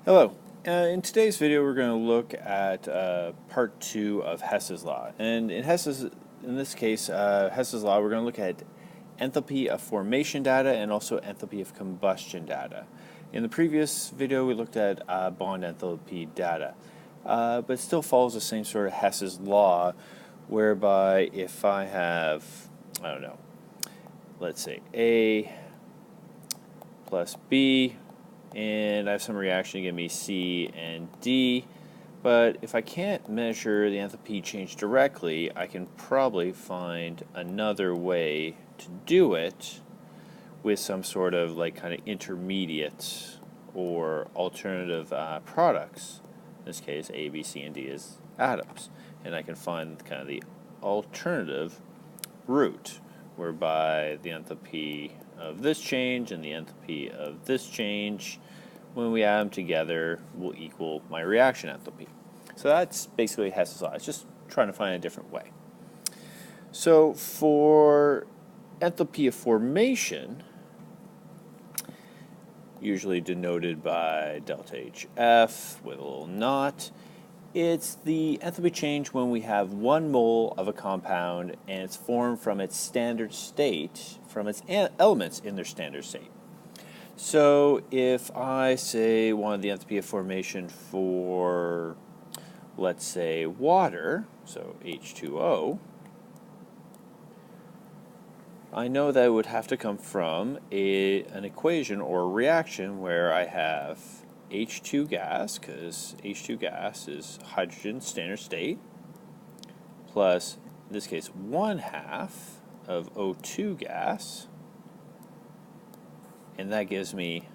Hello. In today's video, we're going to look at part 2 of Hess's law. And in this case, Hess's law, we're going to look at enthalpy of formation data and also enthalpy of combustion data. In the previous video, we looked at bond enthalpy data, but it still follows the same sort of Hess's law, whereby if I have, I don't know, let's say A plus B, and I have some reaction to give me C and D, but if I can't measure the enthalpy change directly, I can probably find another way to do it with some sort of like kind of intermediate or alternative products. In this case, A, B, C, and D is atoms, and I can find kind of the alternative route whereby the enthalpy of this change and the enthalpy of this change, when we add them together, will equal my reaction enthalpy. So that's basically Hess's law. It's just trying to find a different way. So for enthalpy of formation, usually denoted by delta HF with a little naught, it's the enthalpy change when we have 1 mole of a compound and it's formed from its standard state, from its elements in their standard state. So if I say wanted the enthalpy of formation for, let's say, water, so H2O, I know that it would have to come from an equation or a reaction where I have H2 gas, because H2 gas is hydrogen standard state, plus, in this case, 1/2 of O2 gas, and that gives me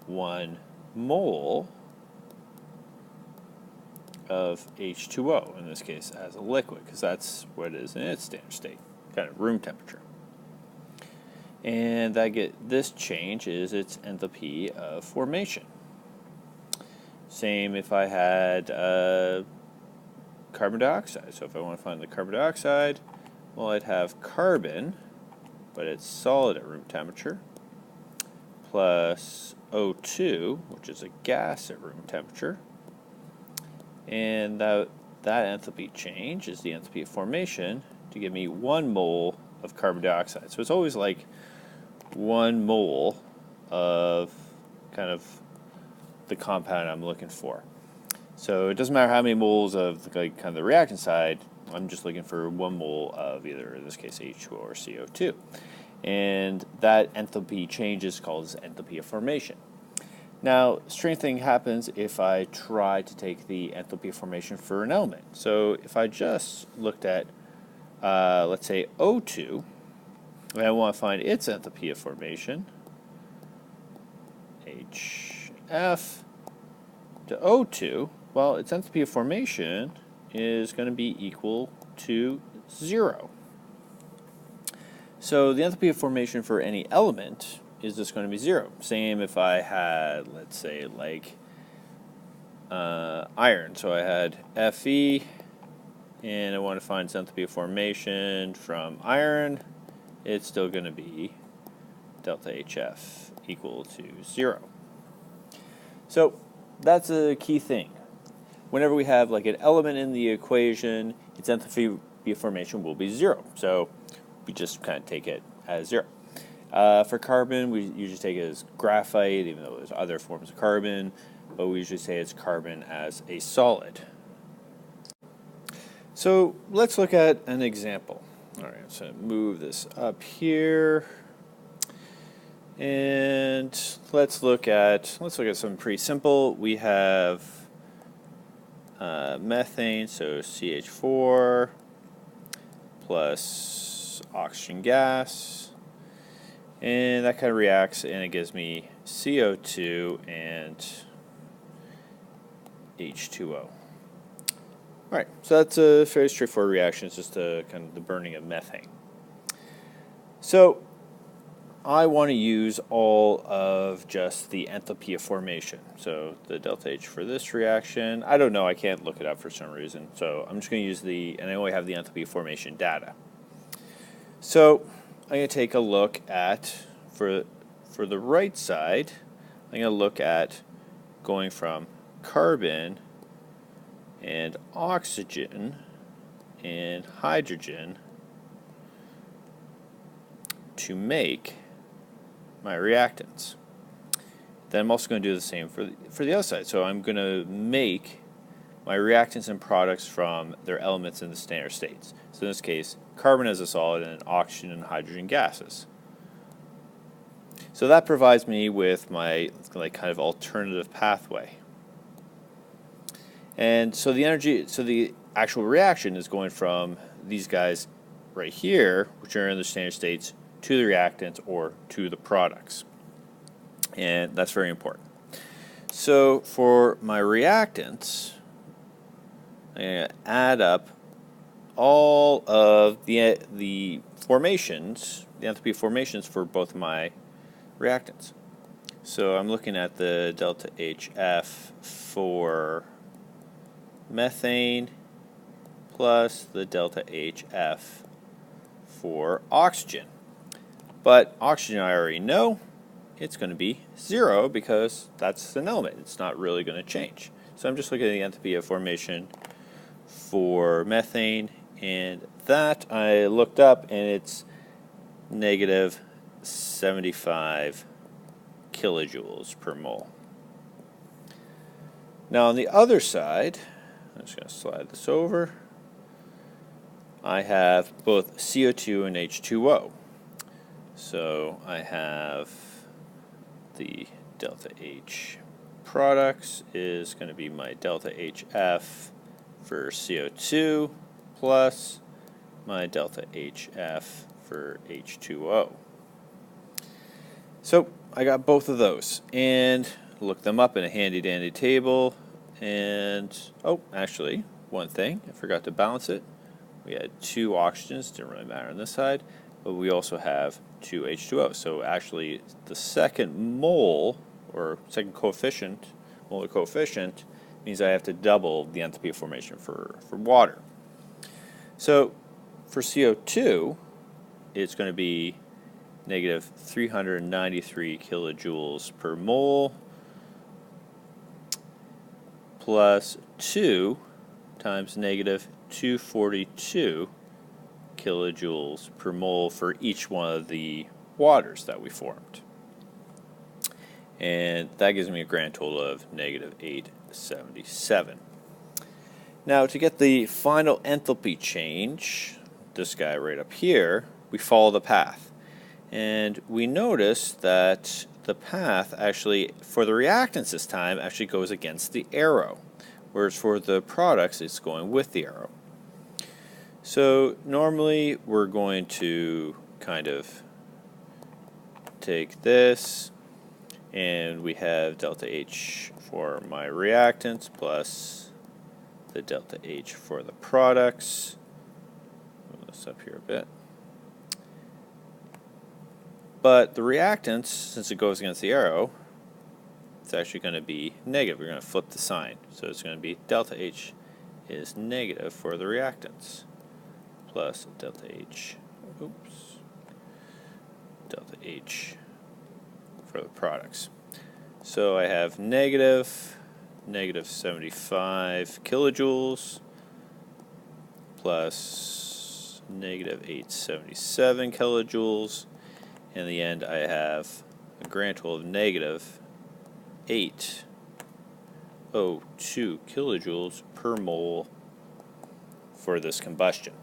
1 mole of H2O, in this case, as a liquid, because that's what it is in its standard state, kind of room temperature. And this change is its enthalpy of formation. Same if I had carbon dioxide. So if I want to find the carbon dioxide, well, I'd have carbon, but it's solid at room temperature, plus O2, which is a gas at room temperature. And that enthalpy change is the enthalpy of formation to give me 1 mole of carbon dioxide. So it's always like 1 mole of kind of the compound I'm looking for. So it doesn't matter how many moles of kind of the reactant side, I'm just looking for 1 mole of either, in this case, H2O or CO2. And that enthalpy change is called enthalpy of formation. Now, strange thing happens if I try to take the enthalpy of formation for an element. So if I just looked at, let's say, O2, and I want to find its enthalpy of formation, HF to O2, well, its enthalpy of formation is going to be equal to 0. So the enthalpy of formation for any element is just going to be 0. Same if I had, let's say, like iron. So I had Fe, and I want to find its enthalpy of formation from iron. It's still going to be delta HF equal to 0. So that's a key thing. Whenever we have like an element in the equation, its enthalpy of formation will be 0. So we just kind of take it as 0. For carbon, we usually take it as graphite, even though there's other forms of carbon, but we usually say it's carbon as a solid. So let's look at an example. All right, so move this up here, and let's look at something pretty simple. We have methane, so CH4 plus oxygen gas, and that kind of reacts, and it gives me CO2 and H2O. All right, so that's a very straightforward reaction. It's just kind of the burning of methane. So I want to use all of just the enthalpy of formation. So the delta H for this reaction, I don't know, I can't look it up for some reason. So I'm just going to use and I only have the enthalpy of formation data. So I'm going to take a look at, for the right side, I'm going to look at going from carbon and oxygen and hydrogen to make my reactants. Then I'm also going to do the same for the other side. So I'm going to make my reactants and products from their elements in the standard states. So in this case, carbon as a solid and oxygen and hydrogen gases. So that provides me with my kind of alternative pathway. And so the actual reaction is going from these guys right here, which are in the standard states, to the reactants or to the products. And that's very important. So for my reactants, I'm going to add up all of the formations, the enthalpy formations for both my reactants. So I'm looking at the delta HF for methane plus the delta HF for oxygen. But oxygen I already know it's going to be 0 because that's an element. It's not really going to change. So I'm just looking at the enthalpy of formation for methane, and that I looked up, and it's negative 75 kilojoules per mole. Now on the other side, I'm just going to slide this over, I have both CO2 and H2O. So I have the delta H products is going to be my delta HF for CO2 plus my delta HF for H2O. So I got both of those and looked them up in a handy dandy table. And oh, actually, one thing, I forgot to balance it. We had 2 oxygens, didn't really matter on this side, but we also have 2 H2O. So actually, the second mole, or second coefficient, molar coefficient, means I have to double the enthalpy of formation for water. So for CO2, it's going to be negative 393 kilojoules per mole plus 2 times negative 242 kilojoules per mole for each one of the waters that we formed. And that gives me a grand total of negative 877. Now to get the final enthalpy change, this guy right up here, we follow the path. And we notice that the path actually, for the reactants this time, actually goes against the arrow, whereas for the products it's going with the arrow. So normally we're going to kind of take this, and we have delta H for my reactants plus the delta H for the products. Move this up here a bit. But the reactants, since it goes against the arrow, it's actually going to be negative. We're going to flip the sign. So it's going to be delta H is negative for the reactants plus delta H, delta H for the products. So I have negative 75 kilojoules plus negative 877 kilojoules. In the end, I have a grand total of negative 802 kilojoules per mole for this combustion,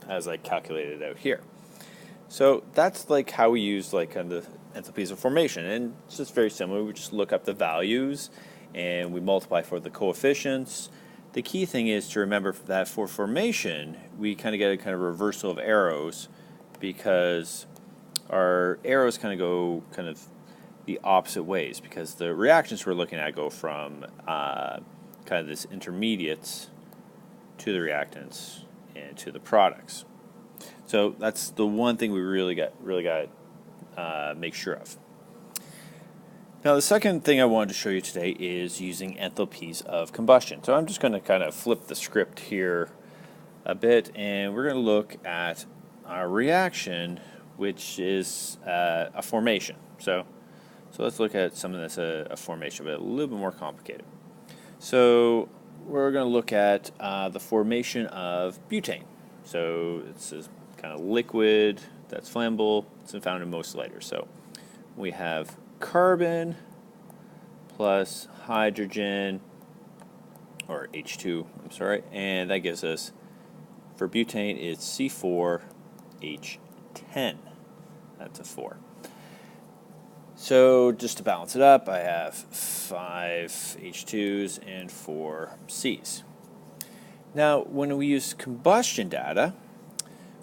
as I calculated out here. So that's like how we use like kind of enthalpies of formation, and it's just very similar. We just look up the values and we multiply for the coefficients. The key thing is to remember that for formation, we kind of get a kind of reversal of arrows, because our arrows kind of go kind of the opposite ways, because the reactions we're looking at go from kind of this intermediates to the reactants and to the products. So that's the one thing we really got to make sure of. Now the second thing I wanted to show you today is using enthalpies of combustion. So I'm just going to kind of flip the script here a bit, and we're going to look at our reaction, which is a formation. So So let's look at something that's a formation, but a little bit more complicated. So we're going to look at the formation of butane. So it's a kind of liquid that's flammable. It's found in most lighters. So we have carbon plus hydrogen, or H2, I'm sorry, and that gives us, for butane, it's C4H10. That's a 4. So just to balance it up, I have 5 H2s and 4 Cs. Now, when we use combustion data,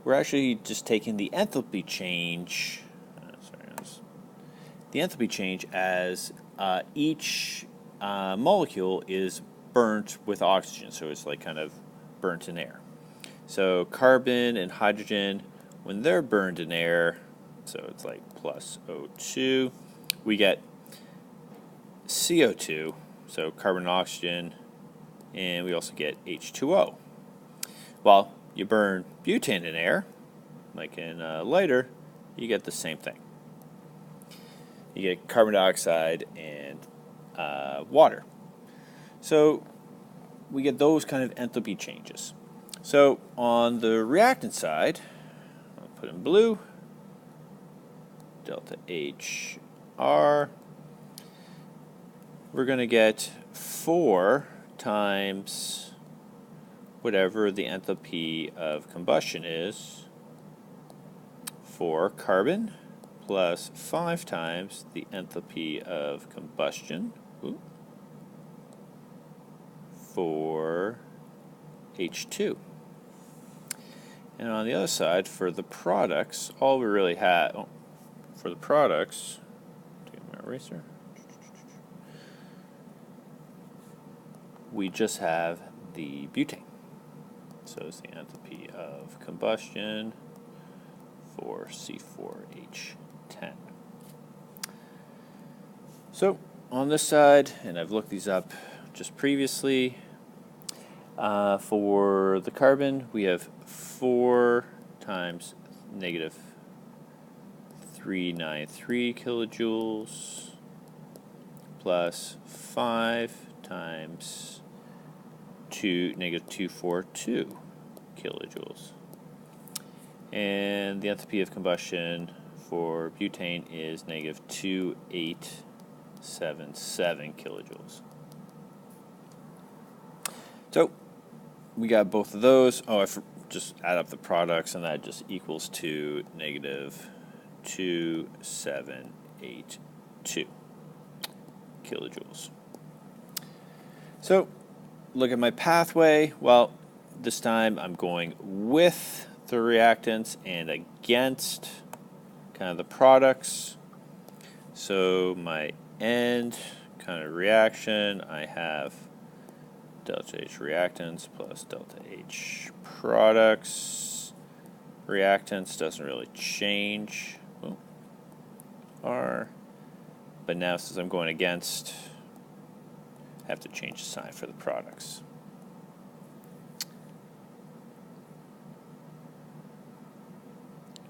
we're actually just taking the enthalpy change. The enthalpy change as each molecule is burnt with oxygen, so it's like kind of burnt in air. So carbon and hydrogen, when they're burned in air, so it's like plus O2, we get CO2, so carbon and oxygen, and we also get H2O. Well, you burn butane in air, like in a lighter, you get the same thing. You get carbon dioxide and water. So we get those kind of enthalpy changes. So on the reactant side, I'll put in blue, delta HR, we're going to get 4 times whatever the enthalpy of combustion is for carbon, plus 5 times the enthalpy of combustion for H2. And on the other side, for the products, all we really have, for the products, take my eraser, we just have the butane. So it's the enthalpy of combustion for C4H10. So on this side, and I've looked these up just previously, for the carbon, we have 4 times negative 393 kilojoules plus 5 times negative 242 kilojoules. And the enthalpy of combustion for butane is negative 2877 kilojoules. So we got both of those. Oh, I just add up the products, and that just equals to negative 2782 kilojoules. So look at my pathway. Well, this time I'm going with the reactants and against kind of the products. So my end kind of reaction, I have delta H reactants plus delta H products. Reactants doesn't really change. R. But now since I'm going against, I have to change the sign for the products.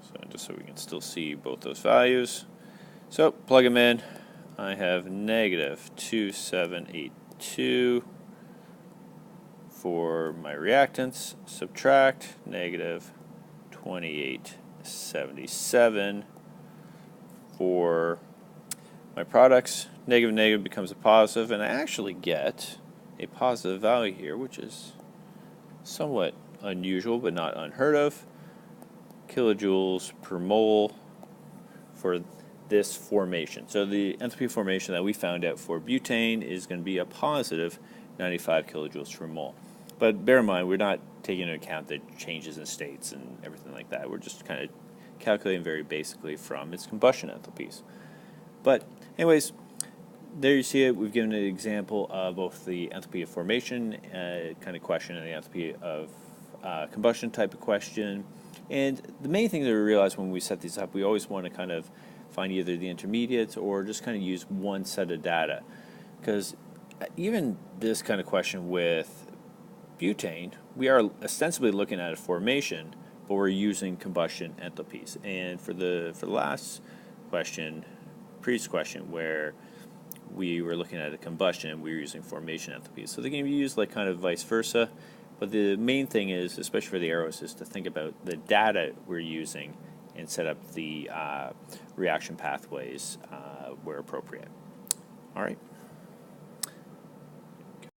So just so we can still see both those values. So plug them in. I have negative 2782 for my reactants. Subtract negative 2877 for my products. Negative negative becomes a positive, and I actually get a positive value here, which is somewhat unusual but not unheard of. Kilojoules per mole for this formation. So the enthalpy formation that we found out for butane is going to be a positive 95 kilojoules per mole. But bear in mind, we're not taking into account the changes in states and everything like that. We're just kind of calculating very basically from its combustion enthalpies. But anyways, there you see it. We've given an example of both the enthalpy of formation kind of question and the enthalpy of combustion type of question. And the main thing that we realize when we set these up, we always want to kind of find either the intermediates or just kind of use one set of data. Because even this kind of question with butane, we are ostensibly looking at a formation, but we're using combustion enthalpies. And for the last question, previous question where we were looking at a combustion and we were using formation enthalpies. So they can be used like kind of vice versa, but the main thing is, especially for the arrows, is to think about the data we're using and set up the reaction pathways where appropriate. All right.